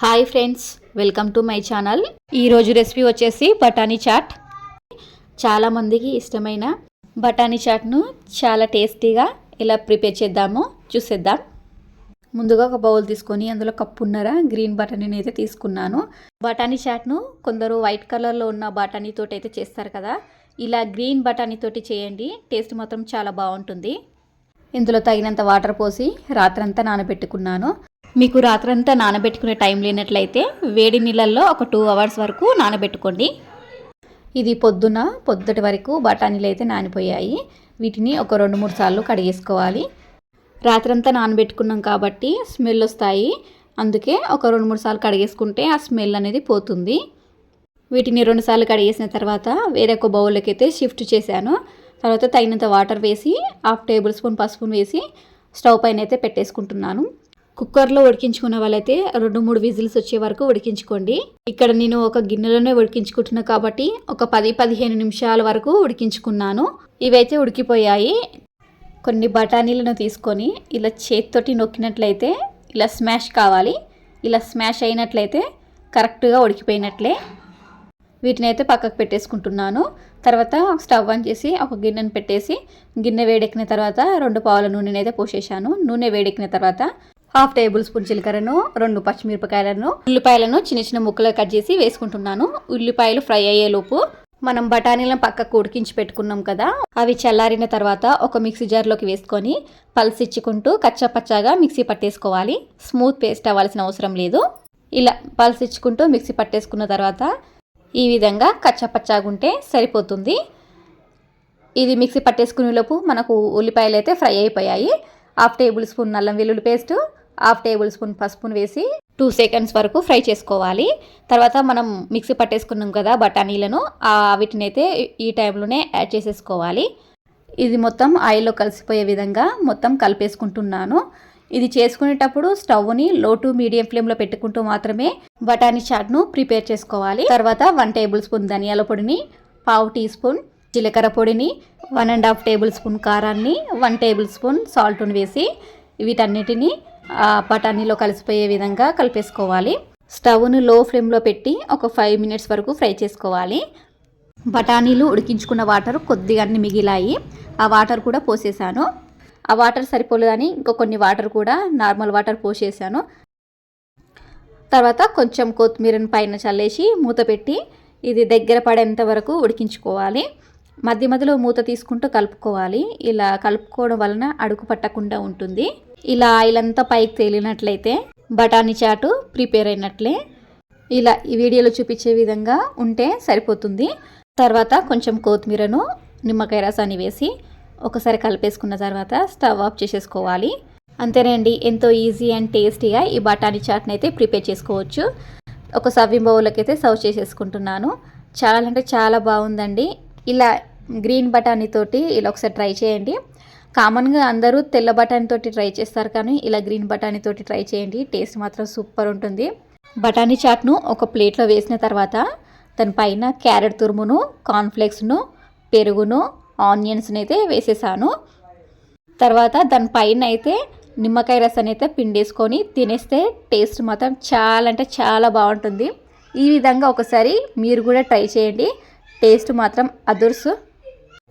Hi friends, welcome to my channel. ఈరోజు recipe వచ్చేసి బఠానీ చాట్. చాలామందికి ఇష్టమైన బఠానీ చాట్ను చాలా టేస్టీగా ఎలా ప్రిపేర్ చేద్దామో చూసేద్దాం. ముందుగా ఒక బౌల్ తీసుకొని అందులో కప్పున్నర గ్రీన్ బఠానీని అయితే తీసుకున్నాను. బఠానీ చాట్ను కొందరు వైట్ కలర్లో ఉన్న బఠానీతోటి అయితే చేస్తారు కదా, ఇలా గ్రీన్ బఠానీతోటి చేయండి, టేస్ట్ మాత్రం చాలా బాగుంటుంది. ఇందులో తగినంత వాటర్ పోసి రాత్రంతా నానబెట్టుకున్నాను. మీకు రాత్రంతా నానబెట్టుకునే టైం లేనట్లయితే వేడి నీళ్ళల్లో ఒక 2 అవర్స్ వరకు నానబెట్టుకోండి. ఇది పొద్దుటి వరకు బఠానీలు అయితే నానిపోయాయి. వీటిని ఒక 2-3 సార్లు కడిగేసుకోవాలి. రాత్రంతా నానబెట్టుకున్నాం కాబట్టి స్మెల్ వస్తాయి, అందుకే ఒక 2-3 సార్లు కడిగేసుకుంటే ఆ స్మెల్ అనేది పోతుంది. వీటిని 2 సార్లు కడిగేసిన తర్వాత వేరొక బౌల్లోకి అయితే షిఫ్ట్ చేశాను. తర్వాత తగినంత వాటర్ వేసి 1/2 టేబుల్ స్పూన్ పసుపును వేసి స్టవ్ పైన అయితే పెట్టేసుకుంటున్నాను. కుక్కర్లో ఉడికించుకున్న వాళ్ళైతే 2-3 విజిల్స్ వచ్చే వరకు ఉడికించుకోండి. ఇక్కడ నేను ఒక గిన్నెలోనే ఉడికించుకుంటున్నాను కాబట్టి ఒక 10-15 నిమిషాల వరకు ఉడికించుకున్నాను. ఇవైతే ఉడికిపోయాయి. కొన్ని బఠానీలను తీసుకొని ఇలా చేతితోటి నొక్కినట్లయితే ఇలా స్మాష్ కావాలి. ఇలా స్మాష్ అయినట్లయితే కరెక్ట్గా ఉడికిపోయినట్లే. వీటిని అయితే పక్కకు పెట్టేసుకుంటున్నాను. తర్వాత స్టవ్ ఆన్ చేసి ఒక గిన్నెను పెట్టేసి గిన్నె వేడెక్కిన తర్వాత 2 పావుల నూనెని అయితే పోసేసాను. నూనె వేడెక్కిన తర్వాత 1/2 టేబుల్ స్పూన్ జీలకర్రను, 2 పచ్చిమిరపకాయలను, ఉల్లిపాయలను చిన్న ముక్కలు కట్ చేసి వేసుకుంటున్నాను. ఉల్లిపాయలు ఫ్రై అయ్యేలోపు మనం బఠానీలను పక్కకు ఉడికించి పెట్టుకున్నాం కదా, అవి చల్లారిన తర్వాత ఒక మిక్సీ జార్లోకి వేసుకొని పల్సిచ్చుకుంటూ కచ్చాపచ్చాగా మిక్సీ పట్టేసుకోవాలి. స్మూత్ పేస్ట్ అవ్వాల్సిన అవసరం లేదు. ఇలా పల్సిచ్చుకుంటూ మిక్సీ పట్టేసుకున్న తర్వాత ఈ విధంగా కచ్చాపచ్చాగా ఉంటే సరిపోతుంది. ఇది మిక్సీ పట్టేసుకునే లోపు మనకు ఉల్లిపాయలు అయితే ఫ్రై అయిపోయాయి. 1/2 టేబుల్ స్పూన్ అల్లం వెల్లుల్లి పేస్ట్, 1/2 టేబుల్ స్పూన్ పసుపును వేసి 2 సెకండ్స్ వరకు ఫ్రై చేసుకోవాలి. తర్వాత మనం మిక్సీ పట్టేసుకున్నాం కదా బఠానీలను, వీటిని అయితే ఈ టైంలోనే యాడ్ చేసేసుకోవాలి. ఇది మొత్తం ఆయిల్లో కలిసిపోయే విధంగా మొత్తం కలిపేసుకుంటున్నాను. ఇది చేసుకునేటప్పుడు స్టవ్ని లో టు మీడియం ఫ్లేమ్లో పెట్టుకుంటూ మాత్రమే బఠానీ చాట్ను ప్రిపేర్ చేసుకోవాలి. తర్వాత 1 టేబుల్ స్పూన్ ధనియాల పొడిని, 1/2 టీ స్పూన్ జీలకర్ర పొడిని, 1.5 టేబుల్ స్పూన్ కారాన్ని, 1 టేబుల్ స్పూన్ సాల్ట్ను వేసి వీటన్నిటిని బఠానీలో కలిసిపోయే విధంగా కలిపేసుకోవాలి. స్టవ్ను లో ఫ్లేమ్లో పెట్టి ఒక 5 మినిట్స్ వరకు ఫ్రై చేసుకోవాలి. బఠానీలు ఉడికించుకున్న వాటర్ కొద్దిగా మిగిలాయి, ఆ వాటర్ కూడా పోసేసాను. ఆ వాటర్ సరిపోలేదని ఇంకో కొన్ని వాటర్ కూడా నార్మల్ వాటర్ పోసేసాను. తర్వాత కొంచెం కొత్తిమీరని పైన చల్లేసి మూత పెట్టి ఇది దగ్గర పడేంత వరకు ఉడికించుకోవాలి. మధ్య మధ్యలో మూత తీసుకుంటూ కలుపుకోవాలి. ఇలా కలుపుకోవడం వలన అడుగు పట్టకుండా ఉంటుంది. ఇలా ఆయిల్ అంతా పైకి తేలినట్లయితే బఠానీ చాటు ప్రిపేర్ అయినట్లే. ఇలా ఈ వీడియోలో చూపించే విధంగా ఉంటే సరిపోతుంది. తర్వాత కొంచెం కొత్తిమీరను, నిమ్మకాయ రసాన్ని వేసి ఒకసారి కలిపేసుకున్న తర్వాత స్టవ్ ఆఫ్ చేసేసుకోవాలి. అంతేనండి, ఎంతో ఈజీ అండ్ టేస్టీగా ఈ బఠానీ చాట్ని అయితే ప్రిపేర్ చేసుకోవచ్చు. ఒక సర్వింగ్ బౌల్లోకి అయితే సర్వ్ చేసేసుకుంటున్నాను. చాలా అంటే చాలా బాగుందండి. ఇలా గ్రీన్ బఠానీ తోటి ఇలా ఒకసారి ట్రై చేయండి. కామన్గా అందరూ తెల్ల బఠానీ తోటి ట్రై చేస్తారు, కానీ ఇలా గ్రీన్ బఠానీ తోటి ట్రై చేయండి, టేస్ట్ మాత్రం సూపర్ ఉంటుంది. బఠానీ చాట్ను ఒక ప్లేట్లో వేసిన తర్వాత దానిపైన క్యారెట్ తురుమును, కార్న్ఫ్లేక్స్ను, పెరుగును, ఆనియన్స్ని అయితే వేసేసాను. తర్వాత దానిపైన అయితే నిమ్మకాయ రసాన్ని అయితే పిండేసుకొని తినేస్తే టేస్ట్ మాత్రం చాలా అంటే చాలా బాగుంటుంది. ఈ విధంగా ఒకసారి మీరు కూడా ట్రై చేయండి, టేస్ట్ మాత్రం అదుర్సు.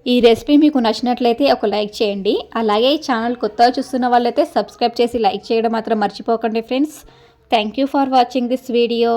ఈ రెసిపీ మీకు నచ్చినట్లయితే ఒక లైక్ చేయండి. అలాగే ఈ ఛానల్ కొత్తగా చూస్తున్న వాళ్ళైతే సబ్స్క్రైబ్ చేసి లైక్ చేయడం మాత్రం మర్చిపోకండి friends. Thank you for watching this video.